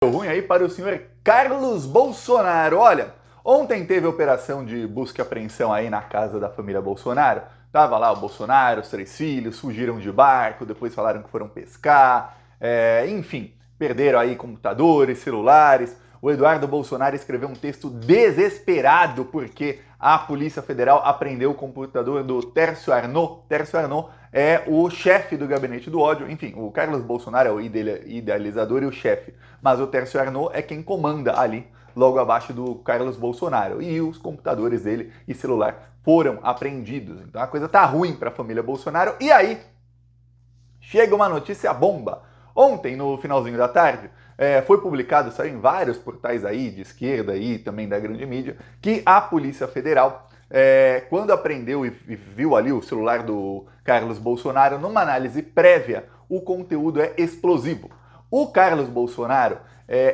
Ruim aí para o senhor Carlos Bolsonaro. Olha, ontem teve operação de busca e apreensão aí na casa da família Bolsonaro. Tava lá o Bolsonaro, os 3 filhos, fugiram de barco, depois falaram que foram pescar, enfim, perderam aí computadores, celulares. O Eduardo Bolsonaro escreveu um texto desesperado porque a Polícia Federal apreendeu o computador do Tércio Arnaud. Tércio Arnaud é o chefe do gabinete do ódio. Enfim, o Carlos Bolsonaro é o idealizador e o chefe, mas o Tércio Arnaud é quem comanda ali, logo abaixo do Carlos Bolsonaro. E os computadores dele e celular foram apreendidos. Então a coisa tá ruim para a família Bolsonaro. E aí, chega uma notícia bomba. Ontem, no finalzinho da tarde, foi publicado, saiu em vários portais aí, de esquerda e também da grande mídia, que a Polícia Federal, quando apreendeu e viu ali o celular do Carlos Bolsonaro, numa análise prévia, o conteúdo é explosivo. O Carlos Bolsonaro,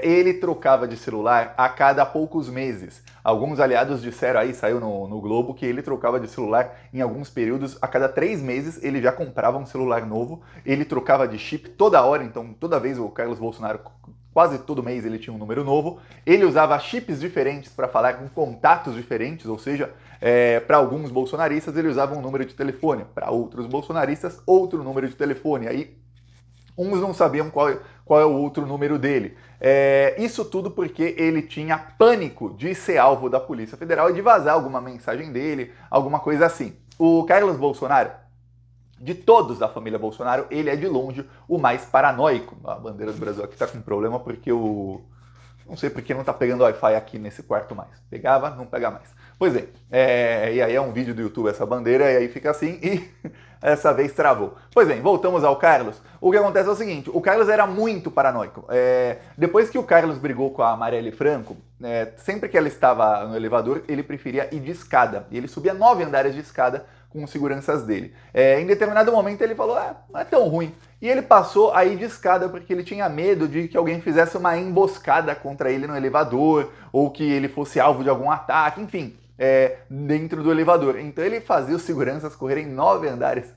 ele trocava de celular a cada poucos meses. Alguns aliados disseram aí, saiu no Globo, que ele trocava de celular em alguns períodos, a cada 3 meses ele já comprava um celular novo, ele trocava de chip toda hora, então toda vez o Carlos Bolsonaro, quase todo mês ele tinha um número novo, ele usava chips diferentes para falar com contatos diferentes, ou seja, para alguns bolsonaristas ele usava um número de telefone, para outros bolsonaristas outro número de telefone, aí uns não sabiam qual é o outro número dele. Isso tudo porque ele tinha pânico de ser alvo da Polícia Federal e de vazar alguma mensagem dele, alguma coisa assim. O Carlos Bolsonaro, de todos da família Bolsonaro, ele é de longe o mais paranoico. A bandeira do Brasil aqui tá com problema porque não sei porque não tá pegando Wi-Fi aqui nesse quarto mais. Pegava, não pega mais. Pois é, e aí é um vídeo do YouTube essa bandeira, e aí fica assim, e essa vez travou. Pois bem, voltamos ao Carlos. O que acontece é o seguinte, o Carlos era muito paranoico. Depois que o Carlos brigou com a Marielle Franco, sempre que ela estava no elevador, ele preferia ir de escada. E ele subia 9 andares de escada com os seguranças dele. Em determinado momento ele falou, não é tão ruim. E ele passou a ir de escada porque ele tinha medo de que alguém fizesse uma emboscada contra ele no elevador, ou que ele fosse alvo de algum ataque, enfim, dentro do elevador. Então ele fazia os seguranças correrem 9 andares,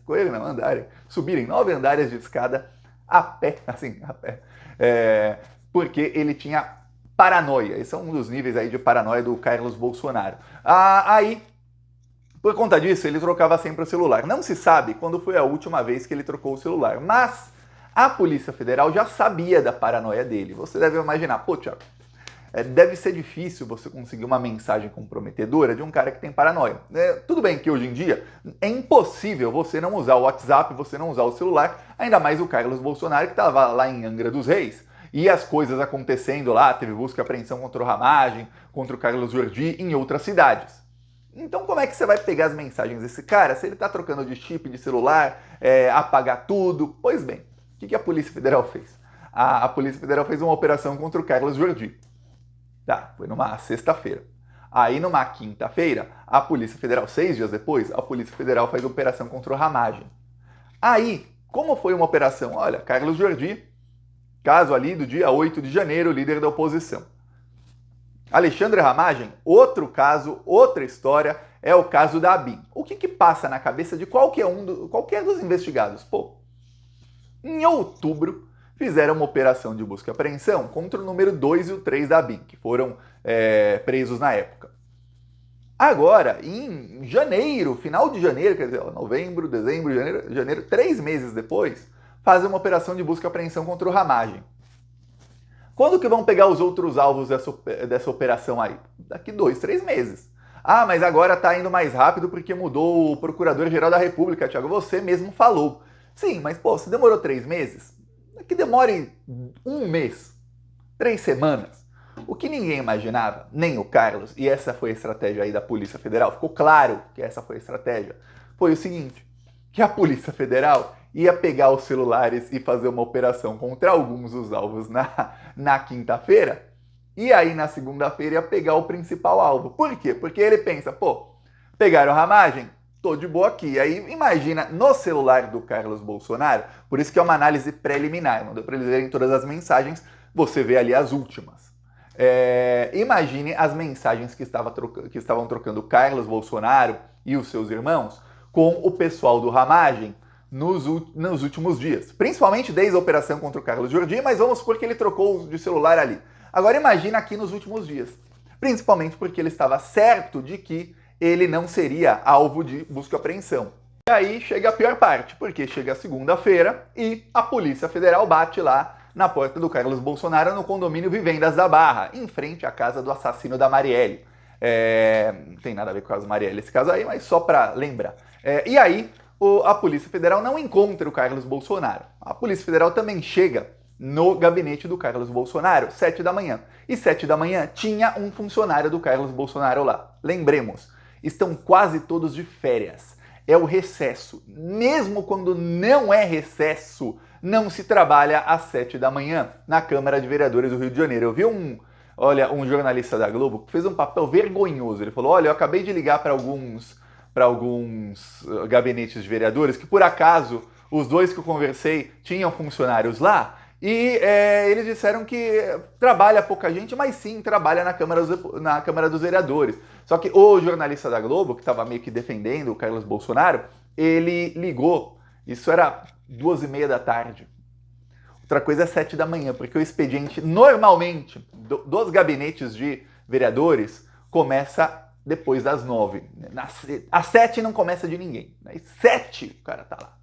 subirem 9 andares de escada a pé, porque ele tinha paranoia. Esse é um dos níveis aí de paranoia do Carlos Bolsonaro. Aí, por conta disso, ele trocava sempre o celular. Não se sabe quando foi a última vez que ele trocou o celular, mas a Polícia Federal já sabia da paranoia dele. Você deve imaginar, pô, Thiago, deve ser difícil você conseguir uma mensagem comprometedora de um cara que tem paranoia. Tudo bem que hoje em dia é impossível você não usar o WhatsApp, você não usar o celular, ainda mais o Carlos Bolsonaro que estava lá em Angra dos Reis, e as coisas acontecendo lá, teve busca e apreensão contra o Ramagem, contra o Carlos Jordi em outras cidades. Então como é que você vai pegar as mensagens desse cara se ele está trocando de chip de celular, apagar tudo? Pois bem, o que a Polícia Federal fez? A Polícia Federal fez uma operação contra o Carlos Jordi. Tá, foi numa sexta-feira. Aí numa quinta-feira, a Polícia Federal, 6 dias depois, a Polícia Federal faz operação contra o Ramagem. Aí, como foi uma operação? Olha, Carlos Jordi, caso ali do dia 8 de janeiro, líder da oposição. Alexandre Ramagem, outro caso, outra história, é o caso da ABIN. O que passa na cabeça de qualquer dos investigados? Pô, em outubro, fizeram uma operação de busca e apreensão contra o número 2 e o 3 da ABIN, que foram presos na época. Agora, em janeiro, final de janeiro, quer dizer, novembro, dezembro, janeiro, 3 meses depois, fazem uma operação de busca e apreensão contra o Ramagem. Quando que vão pegar os outros alvos dessa operação aí? Daqui 2, 3 meses. Mas agora está indo mais rápido porque mudou o Procurador-Geral da República, Thiago, você mesmo falou. Sim, mas pô, se demorou 3 meses, que demore 1 mês, 3 semanas. O que ninguém imaginava, nem o Carlos, e essa foi a estratégia aí da Polícia Federal, ficou claro que essa foi a estratégia, foi o seguinte, que a Polícia Federal ia pegar os celulares e fazer uma operação contra alguns dos alvos na quinta-feira, e aí na segunda-feira ia pegar o principal alvo. Por quê? Porque ele pensa, pô, pegaram a Ramagem? Tô de boa aqui. Aí imagina no celular do Carlos Bolsonaro, por isso que é uma análise preliminar, não deu para eles verem todas as mensagens, você vê ali as últimas. Imagine as mensagens que estavam trocando Carlos Bolsonaro e os seus irmãos com o pessoal do Ramagem nos últimos dias. Principalmente desde a operação contra o Carlos Jordi, mas vamos supor que ele trocou de celular ali. Agora imagina aqui nos últimos dias. Principalmente porque ele estava certo de que ele não seria alvo de busca e apreensão. E aí chega a pior parte, porque chega segunda-feira e a Polícia Federal bate lá na porta do Carlos Bolsonaro no condomínio Vivendas da Barra, em frente à casa do assassino da Marielle. Não tem nada a ver com as Marielle esse caso aí, mas só para lembrar. E aí a Polícia Federal não encontra o Carlos Bolsonaro. A Polícia Federal também chega no gabinete do Carlos Bolsonaro, 7 da manhã. E 7 da manhã tinha um funcionário do Carlos Bolsonaro lá. Lembremos, estão quase todos de férias. É o recesso. Mesmo quando não é recesso, não se trabalha às 7 da manhã na Câmara de Vereadores do Rio de Janeiro. Eu vi um jornalista da Globo que fez um papel vergonhoso. Ele falou, olha, eu acabei de ligar para alguns gabinetes de vereadores que, por acaso, os dois que eu conversei tinham funcionários lá e eles disseram que trabalha pouca gente, mas sim trabalha na Câmara dos Vereadores. Só que o jornalista da Globo, que estava meio que defendendo o Carlos Bolsonaro, ele ligou, isso era 2h30 da tarde. Outra coisa é 7 da manhã, porque o expediente, normalmente, dos gabinetes de vereadores, começa depois das 9. Às 7 não começa de ninguém. Às 7 o cara tá lá.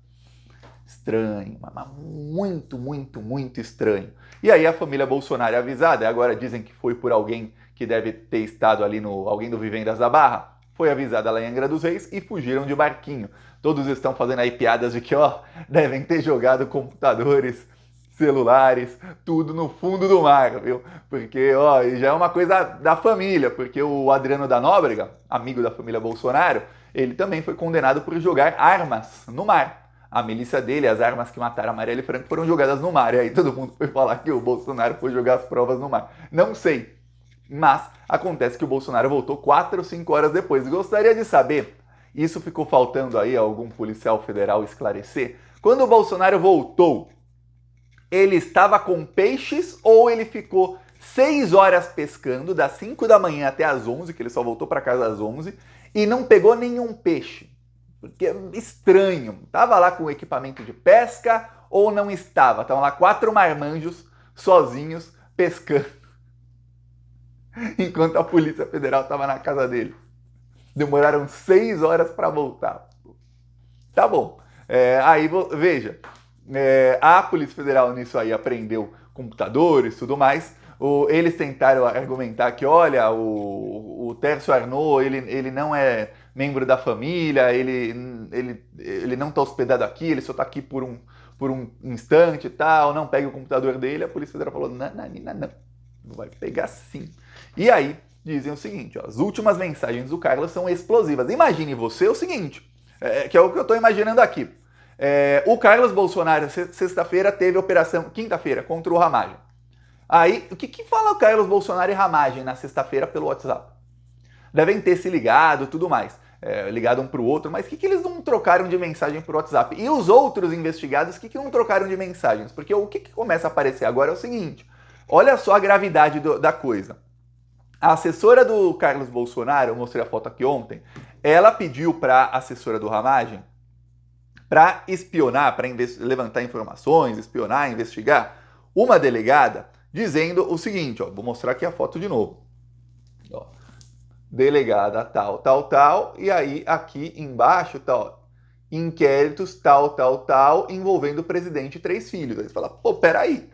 Estranho, mas muito, muito, muito estranho. E aí a família Bolsonaro é avisada, agora dizem que foi por alguém que deve ter estado ali alguém do Vivendas da Barra, foi avisada lá em Angra dos Reis e fugiram de barquinho. Todos estão fazendo aí piadas de que, devem ter jogado computadores, celulares, tudo no fundo do mar, viu? Porque, já é uma coisa da família, porque o Adriano da Nóbrega, amigo da família Bolsonaro, ele também foi condenado por jogar armas no mar. A milícia dele, as armas que mataram a Marielle Franco foram jogadas no mar. E aí todo mundo foi falar que o Bolsonaro foi jogar as provas no mar. Não sei. Mas acontece que o Bolsonaro voltou 4 ou 5 horas depois. Gostaria de saber, isso ficou faltando aí algum policial federal esclarecer, quando o Bolsonaro voltou, ele estava com peixes ou ele ficou 6 horas pescando, das 5 da manhã até as 11, que ele só voltou para casa às 11, e não pegou nenhum peixe? Porque é estranho. Tava lá com o equipamento de pesca ou não estava? Estavam lá 4 marmanjos sozinhos pescando enquanto a Polícia Federal estava na casa dele. Demoraram 6 horas para voltar. Tá bom. Aí, veja, a Polícia Federal nisso aí apreendeu computadores e tudo mais. Eles tentaram argumentar que, olha, o Tércio Arnaud, ele não é membro da família, ele não está hospedado aqui, ele só está aqui por um instante e tal, não pega o computador dele. A Polícia Federal falou, não, vai pegar sim. E aí, dizem o seguinte, as últimas mensagens do Carlos são explosivas. Imagine você o seguinte, que é o que eu estou imaginando aqui. O Carlos Bolsonaro, sexta-feira, teve operação, quinta-feira, contra o Ramagem. Aí, o que fala o Carlos Bolsonaro e Ramagem na sexta-feira pelo WhatsApp? Devem ter se ligado e tudo mais. Ligado um para o outro, mas o que eles não trocaram de mensagem por WhatsApp? E os outros investigados, o que não trocaram de mensagens? Porque o que começa a aparecer agora é o seguinte, olha só a gravidade da coisa. A assessora do Carlos Bolsonaro, eu mostrei a foto aqui ontem, ela pediu para a assessora do Ramagem para espionar, para levantar informações, espionar, investigar, uma delegada dizendo o seguinte, vou mostrar aqui a foto de novo. Delegada tal, e aí aqui embaixo tá, inquéritos tal, envolvendo o presidente e 3 filhos. Aí você fala, pô, peraí.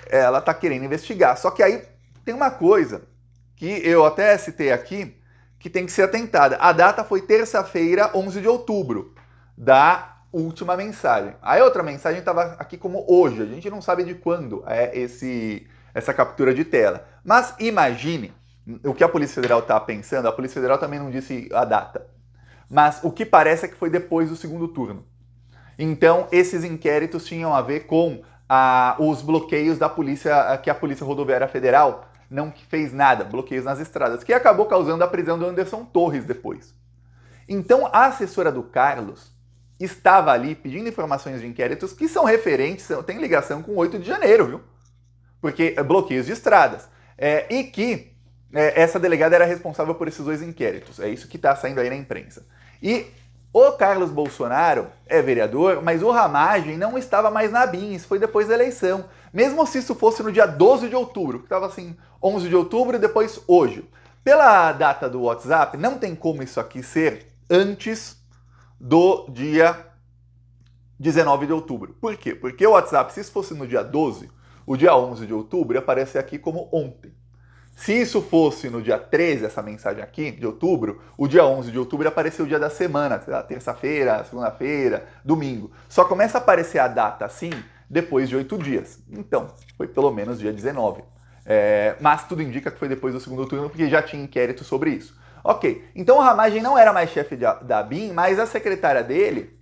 Ela tá querendo investigar. Só que aí tem uma coisa que eu até citei aqui, que tem que ser atentada. A data foi terça-feira, 11 de outubro, da última mensagem. A outra mensagem estava aqui como hoje. A gente não sabe de quando é essa captura de tela. Mas imagine o que a Polícia Federal está pensando. A Polícia Federal também não disse a data. Mas o que parece é que foi depois do segundo turno. Então, esses inquéritos tinham a ver com os bloqueios da polícia, que a Polícia Rodoviária Federal não fez nada, bloqueios nas estradas, que acabou causando a prisão do Anderson Torres depois. Então, a assessora do Carlos estava ali pedindo informações de inquéritos que são referentes, tem ligação com 8 de janeiro, viu? Porque bloqueios de estradas. E que essa delegada era responsável por esses 2 inquéritos. É isso que está saindo aí na imprensa. E O Carlos Bolsonaro é vereador, mas o Ramagem não estava mais na BIM, isso foi depois da eleição. Mesmo se isso fosse no dia 12 de outubro, que estava assim, 11 de outubro e depois hoje. Pela data do WhatsApp, não tem como isso aqui ser antes do dia 19 de outubro. Por quê? Porque o WhatsApp, se isso fosse no dia 12, o dia 11 de outubro ia aparecer aqui como ontem. Se isso fosse no dia 13, essa mensagem aqui, de outubro, o dia 11 de outubro apareceu o dia da semana, terça-feira, segunda-feira, domingo. Só começa a aparecer a data assim depois de 8 dias. Então, foi pelo menos dia 19. Mas tudo indica que foi depois do segundo turno, porque já tinha inquérito sobre isso. Ok, então o Ramagem não era mais chefe da BIM, mas a secretária dele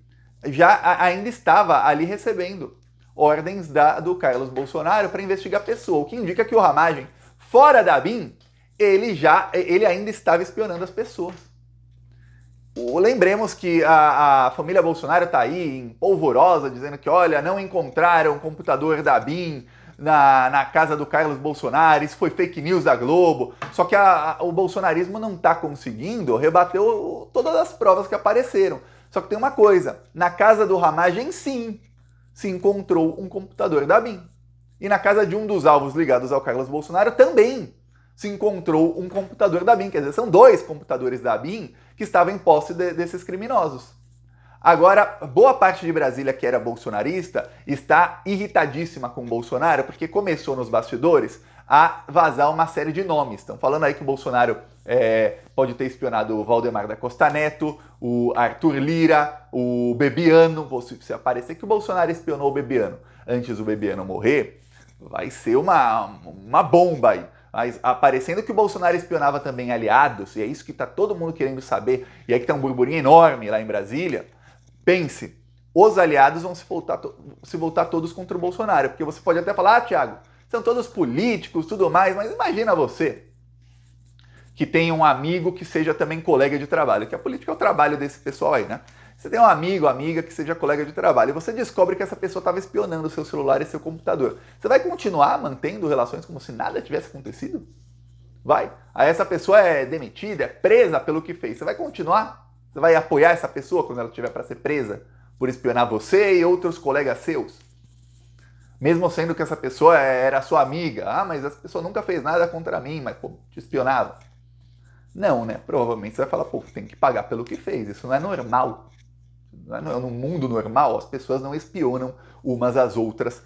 já ainda estava ali recebendo ordens do Carlos Bolsonaro para investigar a pessoa, o que indica que o Ramagem, fora da BIM, ele ainda estava espionando as pessoas. Lembremos que a família Bolsonaro está aí em polvorosa, dizendo que, olha, não encontraram o computador da BIM na casa do Carlos Bolsonaro, isso foi fake news da Globo. Só que o bolsonarismo não está conseguindo rebater todas as provas que apareceram. Só que tem uma coisa, na casa do Ramagem, sim, se encontrou um computador da BIM. E na casa de um dos alvos ligados ao Carlos Bolsonaro também se encontrou um computador da BIM. Quer dizer, são 2 computadores da BIM que estavam em posse desses criminosos. Agora, boa parte de Brasília que era bolsonarista está irritadíssima com o Bolsonaro porque começou nos bastidores a vazar uma série de nomes. Estão falando aí que o Bolsonaro pode ter espionado o Valdemar da Costa Neto, o Arthur Lira, o Bebiano. Se aparecer que o Bolsonaro espionou o Bebiano antes do Bebiano morrer, vai ser uma bomba aí. Mas aparecendo que o Bolsonaro espionava também aliados, e é isso que está todo mundo querendo saber, e aí que tem um burburinho enorme lá em Brasília, pense, os aliados vão se voltar todos contra o Bolsonaro, porque você pode até falar, Thiago, são todos políticos, tudo mais, mas imagina você que tem um amigo que seja também colega de trabalho, que a política é o trabalho desse pessoal aí, né? Você tem um amigo, amiga que seja colega de trabalho e você descobre que essa pessoa estava espionando o seu celular e seu computador. Você vai continuar mantendo relações como se nada tivesse acontecido? Vai. Aí essa pessoa é demitida, é presa pelo que fez. Você vai continuar? Você vai apoiar essa pessoa quando ela estiver para ser presa por espionar você e outros colegas seus? Mesmo sendo que essa pessoa era sua amiga. Ah, mas essa pessoa nunca fez nada contra mim, mas pô, te espionava. Não, né? Provavelmente você vai falar, pô, tem que pagar pelo que fez. Isso não é normal. No mundo normal, as pessoas não espionam umas às outras,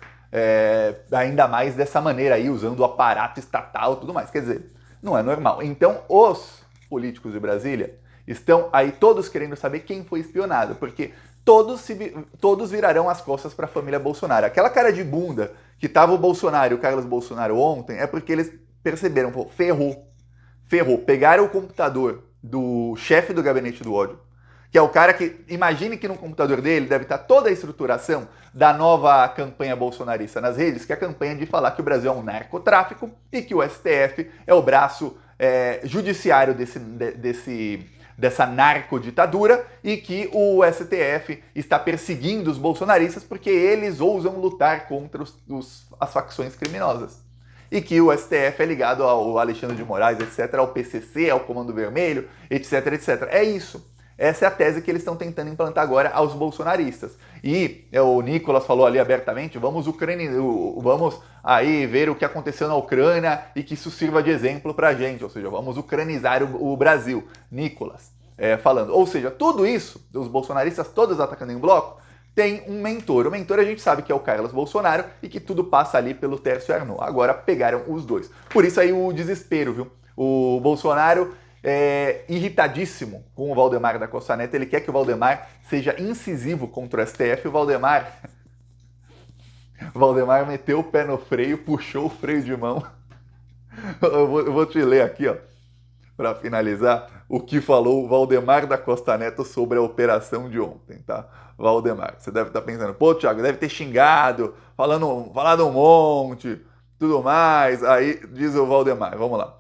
ainda mais dessa maneira aí, usando o aparato estatal e tudo mais. Quer dizer, não é normal. Então, os políticos de Brasília estão aí todos querendo saber quem foi espionado, porque todos virarão as costas para a família Bolsonaro. Aquela cara de bunda que tava o Bolsonaro e o Carlos Bolsonaro ontem é porque eles perceberam, pô, ferrou. Pegaram o computador do chefe do gabinete do ódio, que é o cara que, imagine que no computador dele deve estar toda a estruturação da nova campanha bolsonarista nas redes, que é a campanha de falar que o Brasil é um narcotráfico e que o STF é o braço judiciário dessa narcoditadura e que o STF está perseguindo os bolsonaristas porque eles ousam lutar contra as facções criminosas. E que o STF é ligado ao Alexandre de Moraes, etc., ao PCC, ao Comando Vermelho, etc., etc. É isso. Essa é a tese que eles estão tentando implantar agora aos bolsonaristas. E o Nicolas falou ali abertamente, vamos aí ver o que aconteceu na Ucrânia e que isso sirva de exemplo pra gente, ou seja, vamos ucranizar o Brasil. Nicolas falando. Ou seja, tudo isso, os bolsonaristas todos atacando em bloco, tem um mentor. O mentor a gente sabe que é o Carlos Bolsonaro e que tudo passa ali pelo Tércio Arnaud. Agora pegaram os dois. Por isso aí o desespero, viu? O Bolsonaro irritadíssimo com o Valdemar da Costa Neto, ele quer que o Valdemar seja incisivo contra o STF. O Valdemar meteu o pé no freio, puxou o freio de mão. Eu vou te ler aqui, ó, para finalizar, o que falou o Valdemar da Costa Neto sobre a operação de ontem, tá? Valdemar, você deve estar pensando, pô, Thiago, deve ter xingado, falado um monte, tudo mais. Aí diz o Valdemar, vamos lá.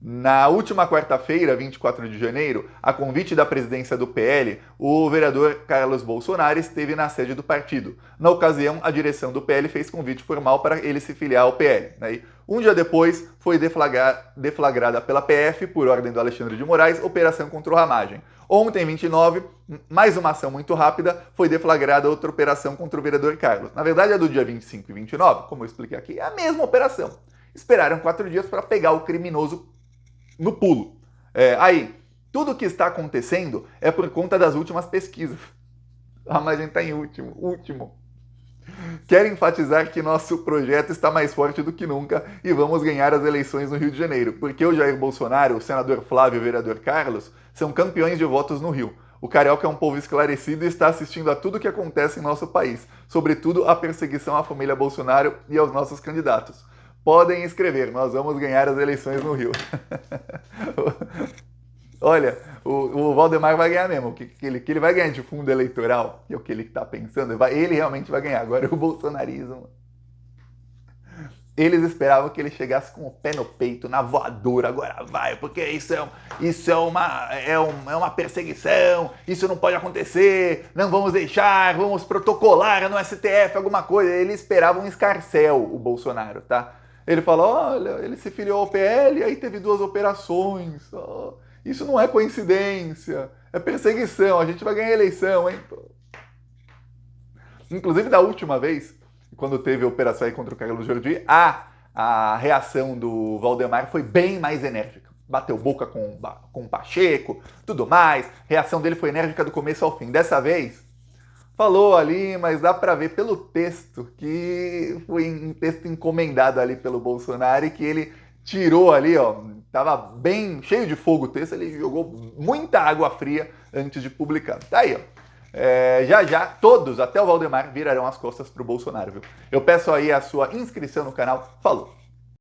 Na última quarta-feira, 24 de janeiro, a convite da presidência do PL, o vereador Carlos Bolsonaro esteve na sede do partido. Na ocasião, a direção do PL fez convite formal para ele se filiar ao PL. Um dia depois, foi deflagrada pela PF, por ordem do Alexandre de Moraes, operação contra o Ramagem. Ontem, 29, mais uma ação muito rápida, foi deflagrada outra operação contra o vereador Carlos. Na verdade, a do dia 25 e 29, como eu expliquei aqui, é a mesma operação. Esperaram 4 dias para pegar o criminoso no pulo. Aí, tudo que está acontecendo é por conta das últimas pesquisas. Ah, mas a gente está em último. Quero enfatizar que nosso projeto está mais forte do que nunca e vamos ganhar as eleições no Rio de Janeiro, porque o Jair Bolsonaro, o senador Flávio e o vereador Carlos são campeões de votos no Rio. O carioca é um povo esclarecido e está assistindo a tudo o que acontece em nosso país, sobretudo a perseguição à família Bolsonaro e aos nossos candidatos. Podem escrever, nós vamos ganhar as eleições no Rio. Olha, o Valdemar vai ganhar mesmo. O que ele vai ganhar de fundo eleitoral, que é o que ele está pensando, ele realmente vai ganhar. Agora o bolsonarismo. Eles esperavam que ele chegasse com o pé no peito, na voadora, agora vai, porque isso é uma perseguição, isso não pode acontecer, não vamos deixar, vamos protocolar no STF, alguma coisa. Eles esperavam um escarcéu, o Bolsonaro, tá? Ele falou, olha, ele se filiou ao PL, aí teve 2 operações, isso não é coincidência, é perseguição, a gente vai ganhar a eleição, hein? Inclusive, da última vez, quando teve a operação aí contra o Carlos Jordi, a reação do Valdemar foi bem mais enérgica. Bateu boca com o Pacheco, tudo mais. A reação dele foi enérgica do começo ao fim. Dessa vez, falou ali, mas dá pra ver pelo texto que foi um texto encomendado ali pelo Bolsonaro e que ele tirou ali, ó, tava bem cheio de fogo o texto, ele jogou muita água fria antes de publicar. Tá aí, ó. Já, todos, até o Valdemar, virarão as costas pro Bolsonaro, viu? Eu peço aí a sua inscrição no canal. Falou!